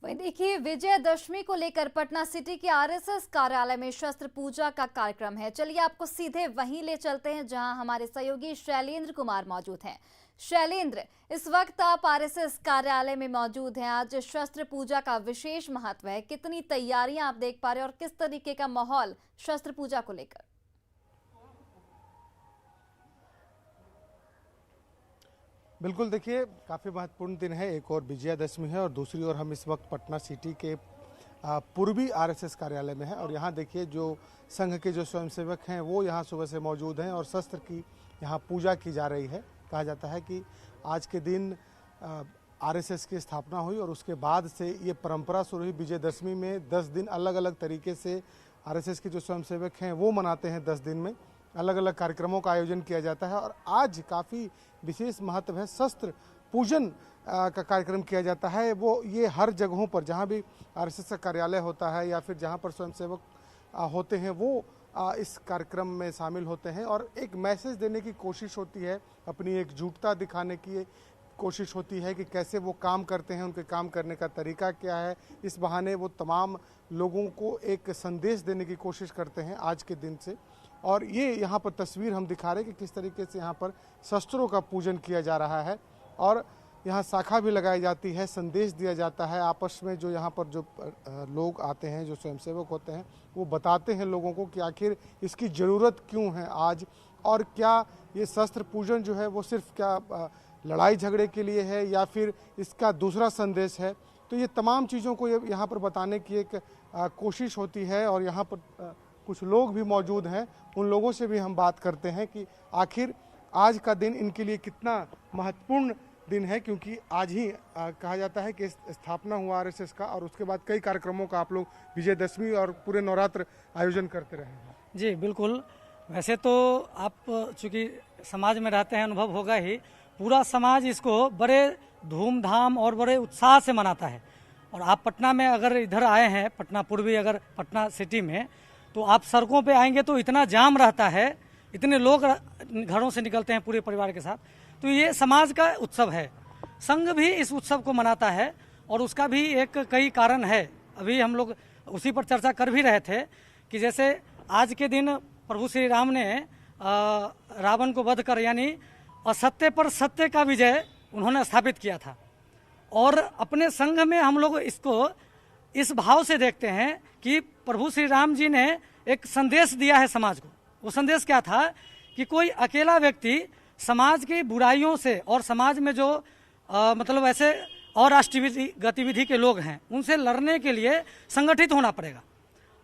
वहीं देखिए, विजयदशमी को लेकर पटना सिटी के आरएसएस कार्यालय में शस्त्र पूजा का कार्यक्रम है। चलिए आपको सीधे वहीं ले चलते हैं जहां हमारे सहयोगी शैलेंद्र कुमार मौजूद हैं। शैलेंद्र, इस वक्त आप आरएसएस कार्यालय में मौजूद हैं। आज शस्त्र पूजा का विशेष महत्व है, कितनी तैयारियां आप देख पा रहे हैं और किस तरीके का माहौल शस्त्र पूजा को लेकर? बिल्कुल, देखिए काफ़ी महत्वपूर्ण दिन है। एक और विजयादशमी है और दूसरी ओर हम इस वक्त पटना सिटी के पूर्वी आरएसएस कार्यालय में हैं और यहाँ देखिए जो संघ के जो स्वयंसेवक हैं वो यहाँ सुबह से मौजूद हैं और शस्त्र की यहाँ पूजा की जा रही है। कहा जाता है कि आज के दिन आरएसएस की स्थापना हुई और उसके बाद से ये परंपरा शुरू हुई। विजयदशमी में 10 दिन अलग अलग तरीके से आरएसएस के जो स्वयंसेवक हैं वो मनाते हैं। 10 दिन में अलग अलग कार्यक्रमों का आयोजन किया जाता है और आज काफ़ी विशेष महत्व है। शस्त्र पूजन का कार्यक्रम किया जाता है। वो ये हर जगहों पर जहाँ भी आरएसएस का कार्यालय होता है या फिर जहाँ पर स्वयंसेवक होते हैं वो इस कार्यक्रम में शामिल होते हैं और एक मैसेज देने की कोशिश होती है, अपनी एकजुटता दिखाने की कोशिश होती है कि कैसे वो काम करते हैं, उनके काम करने का तरीका क्या है। इस बहाने वो तमाम लोगों को एक संदेश देने की कोशिश करते हैं आज के दिन से। और ये यहाँ पर तस्वीर हम दिखा रहे हैं कि किस तरीके से यहाँ पर शस्त्रों का पूजन किया जा रहा है और यहाँ शाखा भी लगाई जाती है, संदेश दिया जाता है आपस में। जो यहाँ पर जो लोग आते हैं, जो स्वयंसेवक होते हैं, वो बताते हैं लोगों को कि आखिर इसकी ज़रूरत क्यों है आज और क्या ये शस्त्र पूजन जो है वो सिर्फ क्या लड़ाई झगड़े के लिए है या फिर इसका दूसरा संदेश है। तो ये तमाम चीज़ों को यहाँ पर बताने की एक कोशिश होती है और यहाँ पर कुछ लोग भी मौजूद हैं। उन लोगों से भी हम बात करते हैं कि आखिर आज का दिन इनके लिए कितना महत्वपूर्ण दिन है, क्योंकि आज ही कहा जाता है कि स्थापना हुआ आरएसएस का और उसके बाद कई कार्यक्रमों का आप लोग विजयदशमी और पूरे नवरात्र आयोजन करते रहे हैं। जी बिल्कुल। वैसे तो आप चूँकि समाज में रहते हैं, अनुभव होगा ही, पूरा समाज इसको बड़े धूमधाम और बड़े उत्साह से मनाता है। और आप पटना में अगर इधर आए हैं, पटना पूर्वी, अगर पटना सिटी में, तो आप सड़कों पे आएंगे तो इतना जाम रहता है, इतने लोग घरों से निकलते हैं पूरे परिवार के साथ। तो ये समाज का उत्सव है। संघ भी इस उत्सव को मनाता है और उसका भी एक कई कारण है। अभी हम लोग उसी पर चर्चा कर भी रहे थे कि जैसे आज के दिन प्रभु श्री राम ने रावण को वध कर, यानी असत्य पर सत्य का विजय उन्होंने स्थापित किया था। और अपने संघ में हम लोग इसको इस भाव से देखते हैं कि प्रभु श्री राम जी ने एक संदेश दिया है समाज को। वो संदेश क्या था कि कोई अकेला व्यक्ति समाज की बुराइयों से और समाज में जो मतलब ऐसे और राष्ट्रीय गतिविधि के लोग हैं उनसे लड़ने के लिए संगठित होना पड़ेगा।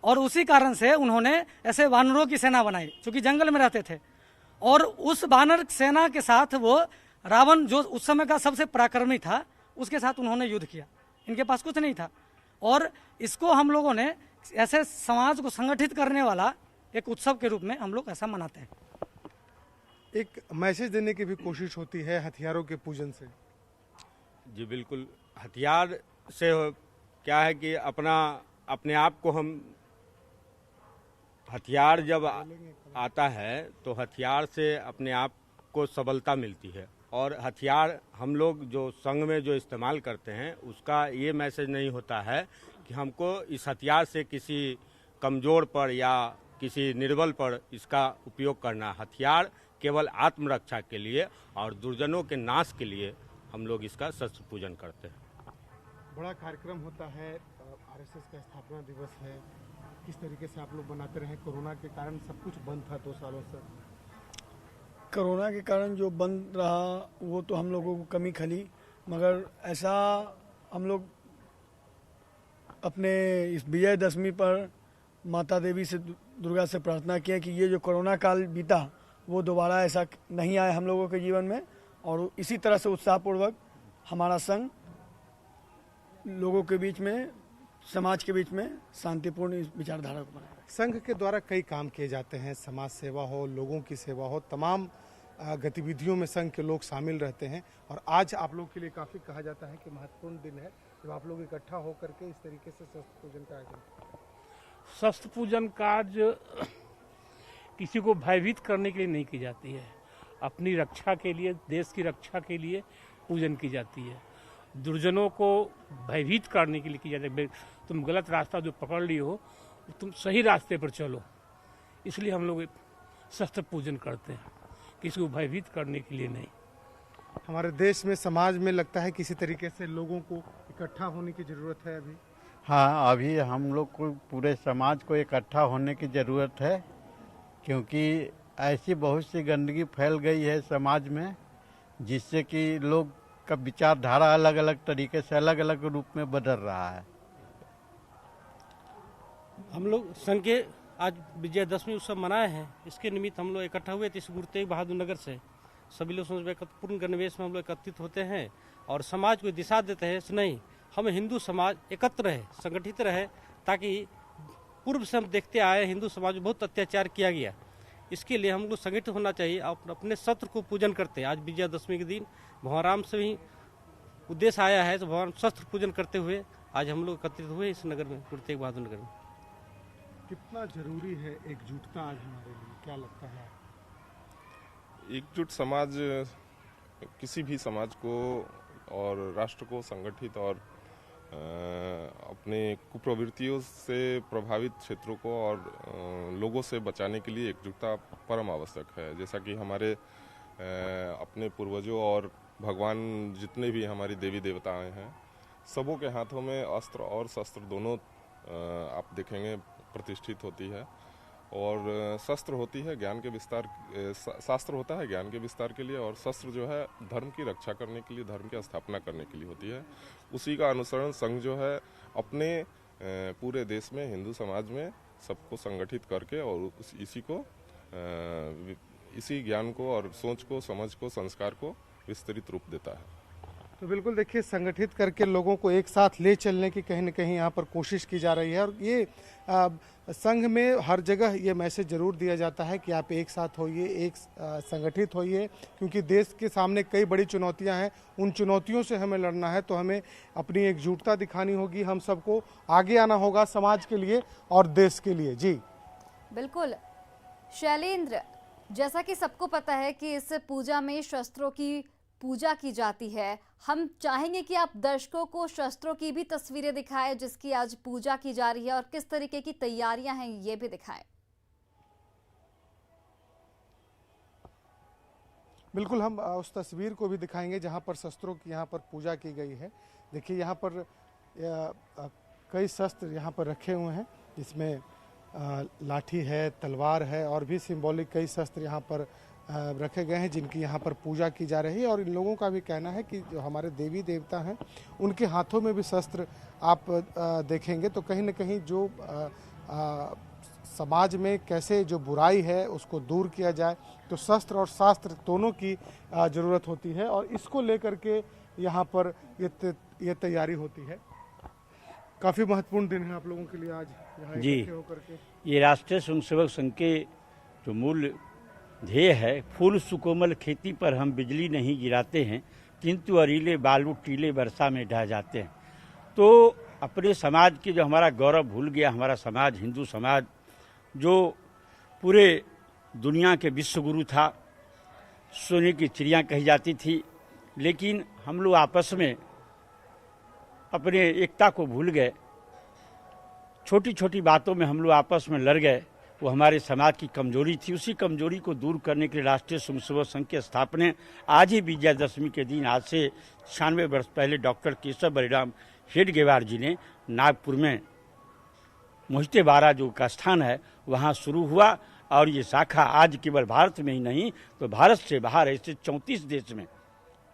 और उसी कारण से उन्होंने ऐसे वानरों की सेना बनाई, क्योंकि जंगल में रहते थे। और उस वानर सेना के साथ वो रावण, जो उस समय का सबसे पराक्रमी था, उसके साथ उन्होंने युद्ध किया। इनके पास कुछ नहीं था। और इसको हम लोगों ने ऐसे समाज को संगठित करने वाला एक उत्सव के रूप में हम लोग ऐसा मनाते हैं। एक मैसेज देने की भी कोशिश होती है हथियारों के पूजन से। जी बिल्कुल। हथियार से क्या है कि अपने आप को हम, हथियार जब आता है तो हथियार से अपने आप को सबलता मिलती है। और हथियार हम लोग जो संघ में जो इस्तेमाल करते हैं उसका ये मैसेज नहीं होता है कि हमको इस हथियार से किसी कमज़ोर पर या किसी निर्बल पर इसका उपयोग करना। हथियार केवल आत्मरक्षा के लिए और दुर्जनों के नाश के लिए हम लोग इसका शस्त्र पूजन करते हैं। बड़ा कार्यक्रम होता है, आरएसएस का स्थापना दिवस है, किस तरीके से आप लोग बनाते रहे? कोरोना के कारण सब कुछ बंद था 2 सालों से। कोरोना के कारण जो बंद रहा वो तो हम लोगों को कमी खली, मगर ऐसा हम लोग अपने इस विजयदशमी पर माता देवी से, दुर्गा से प्रार्थना किए कि ये जो कोरोना काल बीता वो दोबारा ऐसा नहीं आए हम लोगों के जीवन में। और इसी तरह से उत्साहपूर्वक हमारा संघ लोगों के बीच में, समाज के बीच में शांतिपूर्ण विचारधारा को बनाए। संघ के द्वारा कई काम किए जाते हैं, समाज सेवा हो, लोगों की सेवा हो, तमाम गतिविधियों में संघ के लोग शामिल रहते हैं। और आज आप लोग के लिए काफ़ी कहा जाता है कि महत्वपूर्ण दिन है जब आप लोग इकट्ठा होकर के इस तरीके से शस्त्र पूजन का आयोजन। शस्त्र पूजन कार्य किसी को भयभीत करने के लिए नहीं की जाती है, अपनी रक्षा के लिए, देश की रक्षा के लिए पूजन की जाती है। दुर्जनों को भयभीत करने के लिए की जाती है। तुम गलत रास्ता जो पकड़ लिए हो, तुम सही रास्ते पर चलो। इसलिए हम लोग शस्त्र पूजन करते हैं, किसी को भयभीत करने के लिए नहीं। हमारे देश में, समाज में लगता है किसी तरीके से लोगों को इकट्ठा होने की जरूरत है अभी। हाँ, अभी हम लोग को पूरे समाज को इकट्ठा होने की ज़रूरत है, क्योंकि ऐसी बहुत सी गंदगी फैल गई है समाज में, जिससे कि लोग का विचारधारा अलग अलग तरीके से अलग अलग रूप में बदल रहा है। हम लोग संघ के आज विजयदशमी उत्सव मनाए हैं। इसके निमित्त हम लोग इकट्ठा हुए थे इस गुरु तेग बहादुर नगर से। सभी लोग पूर्ण गणवेश में हम लोग एकत्रित होते हैं और समाज को दिशा देते हैं। नहीं, हम हिंदू समाज एकत्र रहे, संगठित रहे, ताकि पूर्व से हम देखते आए हिंदू समाज में बहुत अत्याचार किया गया। इसके लिए हम लोग संगठित होना चाहिए और अपने शस्त्र को पूजन करते हैं। आज विजयदशमी के दिन भगवान से भी उद्देश्य आया है, तो भगवान शस्त्र पूजन करते हुए आज हम लोग एकत्रित हुए इस नगर में, गुरु तेग बहादुर नगर में। कितना जरूरी है एकजुटता आज हमारे लिए, क्या लगता है? एकजुट समाज किसी भी समाज को और राष्ट्र को संगठित और अपने कुप्रवृत्तियों से प्रभावित क्षेत्रों को और लोगों से बचाने के लिए एकजुटता परम आवश्यक है। जैसा कि हमारे अपने पूर्वजों और भगवान जितने भी हमारी देवी देवताएं हैं, सबों के हाथों में अस्त्र और शस्त्र दोनों आप देखेंगे प्रतिष्ठित होती है। और शस्त्र होती है ज्ञान के विस्तार, शास्त्र होता है ज्ञान के विस्तार के लिए, और शस्त्र जो है धर्म की रक्षा करने के लिए, धर्म की स्थापना करने के लिए होती है। उसी का अनुसरण संघ जो है अपने पूरे देश में हिंदू समाज में सबको संगठित करके और इसी ज्ञान को और सोच को, समझ को, संस्कार को विस्तृत रूप देता है। तो बिल्कुल देखिए, संगठित करके लोगों को एक साथ ले चलने की कहीं न कहीं यहाँ पर कोशिश की जा रही है। और ये संघ में हर जगह ये मैसेज जरूर दिया जाता है कि आप एक साथ होइए, एक संगठित होइए, क्योंकि देश के सामने कई बड़ी चुनौतियां हैं। उन चुनौतियों से हमें लड़ना है, तो हमें अपनी एकजुटता दिखानी होगी। हम सबको आगे आना होगा समाज के लिए और देश के लिए। जी बिल्कुल शैलेंद्र, जैसा कि सबको पता है कि इस पूजा में शस्त्रों की पूजा की जाती है, हम चाहेंगे कि आप दर्शकों को शस्त्रों की भी तस्वीरें दिखाएं जिसकी आज पूजा की जा रही है, और किस तरीके की तैयारियां हैं ये भी दिखाएं। बिल्कुल, हम उस तस्वीर को भी दिखाएंगे जहां पर शस्त्रों की यहाँ पर पूजा की गई है। देखिए, यहाँ पर कई शस्त्र यहाँ पर रखे हुए हैं, जिसमें लाठी है, तलवार है और भी सिंबॉलिक कई शस्त्र यहाँ पर रखे गए हैं, जिनकी यहाँ पर पूजा की जा रही है। और इन लोगों का भी कहना है कि जो हमारे देवी देवता हैं, उनके हाथों में भी शस्त्र आप देखेंगे तो कहीं न कहीं जो समाज में कैसे जो बुराई है उसको दूर किया जाए, तो शस्त्र और शास्त्र दोनों की ज़रूरत होती है। और इसको लेकर के यहाँ पर ये तैयारी होती है। काफ़ी महत्वपूर्ण दिन है आप लोगों के लिए आज यहाँ इकट्ठे होकर के। ये राष्ट्रीय स्वयंसेवक संघ के जो मूल ध्येय है, फूल सुकोमल खेती पर हम बिजली नहीं गिराते हैं, किंतु अरीले बालू टीले वर्षा में ढह जाते हैं। तो अपने समाज के जो हमारा गौरव भूल गया, हमारा समाज, हिंदू समाज जो पूरे दुनिया के विश्व गुरु था, सोने की चिड़िया कही जाती थी, लेकिन हम लोग आपस में अपने एकता को भूल गए। छोटी छोटी बातों में हम लोग आपस में लड़ गए। वो हमारे समाज की कमजोरी थी। उसी कमजोरी को दूर करने के लिए राष्ट्रीय स्वयंसेवक संघ की स्थापना आज ही विजयदशमी के दिन, आज से 96 वर्ष पहले डॉक्टर केशव बलिराम हेडगेवार जी ने नागपुर में मोहितेबारा जो का स्थान है वहाँ शुरू हुआ। और ये शाखा आज केवल भारत में ही नहीं, तो भारत से बाहर ऐसे 34 देश में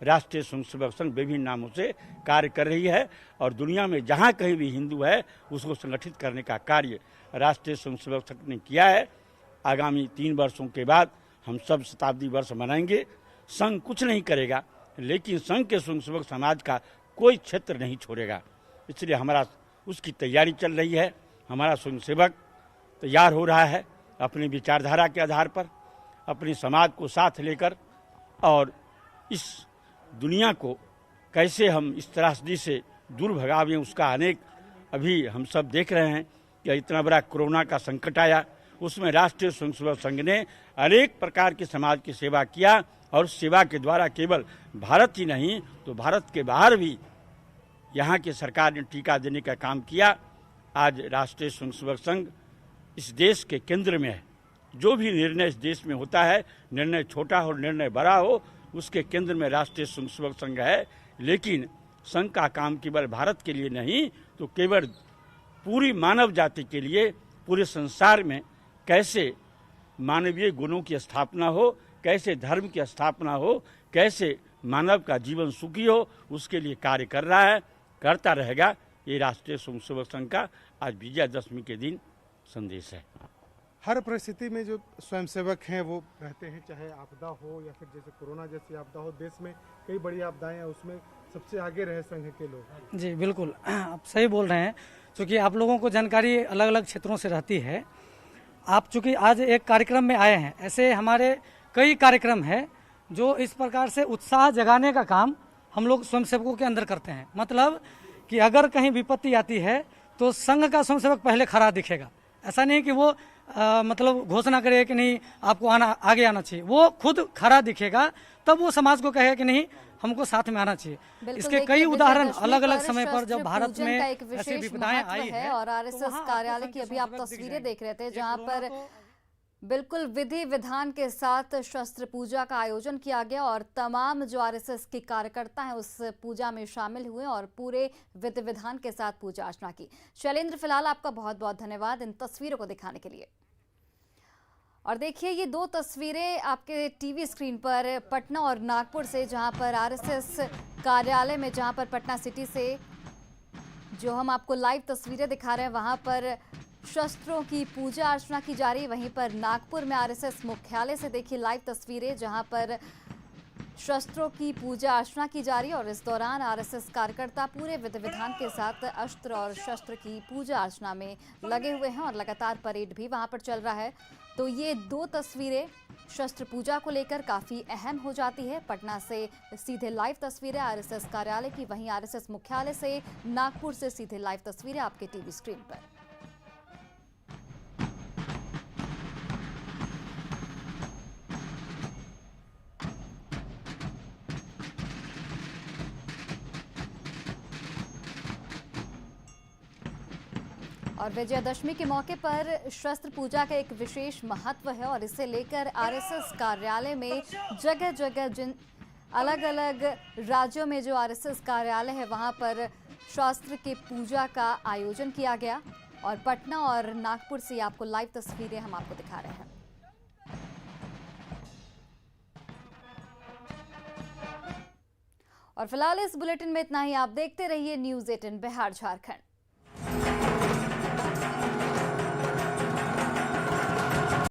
राष्ट्रीय स्वयंसेवक संघ विभिन्न नामों से कार्य कर रही है। और दुनिया में जहाँ कहीं भी हिंदू है उसको संगठित करने का कार्य राष्ट्रीय स्वयंसेवक संघ ने किया है। आगामी 3 वर्षों के बाद हम सब शताब्दी वर्ष मनाएंगे। संघ कुछ नहीं करेगा, लेकिन संघ के स्वयंसेवक समाज का कोई क्षेत्र नहीं छोड़ेगा। इसलिए हमारा उसकी तैयारी चल रही है। हमारा स्वयंसेवक तैयार हो रहा है अपनी विचारधारा के आधार पर, अपने समाज को साथ लेकर, और इस दुनिया को कैसे हम इस त्रासदी से दूर भगावें उसका अनेक अभी हम सब देख रहे हैं कि इतना बड़ा कोरोना का संकट आया, उसमें राष्ट्रीय स्वयंसेवक संघ ने अनेक प्रकार के समाज की सेवा किया। और सेवा के द्वारा केवल भारत ही नहीं तो भारत के बाहर भी यहाँ की सरकार ने टीका देने का काम किया। आज राष्ट्रीय स्वयंसेवक संघ इस देश के केंद्र में है। जो भी निर्णय इस देश में होता है, निर्णय छोटा हो निर्णय बड़ा हो, उसके केंद्र में राष्ट्रीय स्वयंसेवक संघ है। लेकिन संघ का काम केवल भारत के लिए नहीं, तो केवल पूरी मानव जाति के लिए, पूरे संसार में कैसे मानवीय गुणों की स्थापना हो, कैसे धर्म की स्थापना हो, कैसे मानव का जीवन सुखी हो, उसके लिए कार्य कर रहा है, करता रहेगा। ये राष्ट्रीय स्वयंसेवक संघ का आज विजयादशमी के दिन संदेश है। हर परिस्थिति में जो स्वयंसेवक हैं वो रहते हैं, चाहे आपदा हो या फिर जैसे कोरोना जैसी आपदा हो। देश में कई बड़ी आपदाएं हैं, उसमें सबसे आगे रहे संघ के लोग। जी बिल्कुल, आप सही बोल रहे हैं। चूँकि आप लोगों को जानकारी अलग अलग क्षेत्रों से रहती है। आप चूँकि आज एक कार्यक्रम में आए हैं, ऐसे हमारे कई कार्यक्रम हैं जो इस प्रकार से उत्साह जगाने का काम हम लोग स्वयंसेवकों के अंदर करते हैं। मतलब कि अगर कहीं विपत्ति आती है तो संघ का स्वयंसेवक पहले खड़ा दिखेगा। ऐसा नहीं कि वो मतलब घोषणा करे कि नहीं आपको आगे आना चाहिए, वो खुद खड़ा दिखेगा, तब वो समाज को कहे कि नहीं हमको साथ में आना चाहिए। इसके कई उदाहरण अलग अलग समय पर जब भारत में ऐसी विपदाएं आई है। और आरएसएस कार्यालय की अभी आप तस्वीरें देख रहे थे, जहां पर बिल्कुल विधि विधान के साथ शस्त्र पूजा का आयोजन किया गया और तमाम जो आरएसएस के कार्यकर्ता हैं उस पूजा में शामिल हुए और पूरे विधि विधान के साथ पूजा अर्चना की। शैलेंद्र, फिलहाल आपका बहुत बहुत धन्यवाद इन तस्वीरों को दिखाने के लिए। और देखिए ये दो तस्वीरें आपके टीवी स्क्रीन पर पटना और नागपुर से, जहां पर आरएसएस कार्यालय में, जहां पर पटना सिटी से जो हम आपको लाइव तस्वीरें दिखा रहे हैं, वहां पर शस्त्रों की पूजा अर्चना की जा रही है। वहीं पर नागपुर में आरएसएस मुख्यालय से देखिए लाइव तस्वीरें, जहां पर शस्त्रों की पूजा अर्चना की जा रही है और इस दौरान आरएसएस कार्यकर्ता पूरे विधि विधान के साथ अस्त्र और शस्त्र की पूजा अर्चना में लगे हुए हैं और लगातार परेड भी वहां पर चल रहा है। तो ये दो तस्वीरें शस्त्र पूजा को लेकर काफ़ी अहम हो जाती है। पटना से सीधे लाइव तस्वीरें आरएसएस कार्यालय की, वहीं आरएसएस मुख्यालय से नागपुर से सीधे लाइव तस्वीरें आपके टीवी स्क्रीन पर। और विजयादशमी के मौके पर शस्त्र पूजा का एक विशेष महत्व है और इसे लेकर आरएसएस कार्यालय में जगह जगह जिन अलग अलग राज्यों में जो आरएसएस कार्यालय है वहां पर शस्त्र के पूजा का आयोजन किया गया। और पटना और नागपुर से आपको लाइव तस्वीरें हम आपको दिखा रहे हैं। और फिलहाल इस बुलेटिन में इतना ही। आप देखते रहिए न्यूज़ 18 बिहार झारखंड।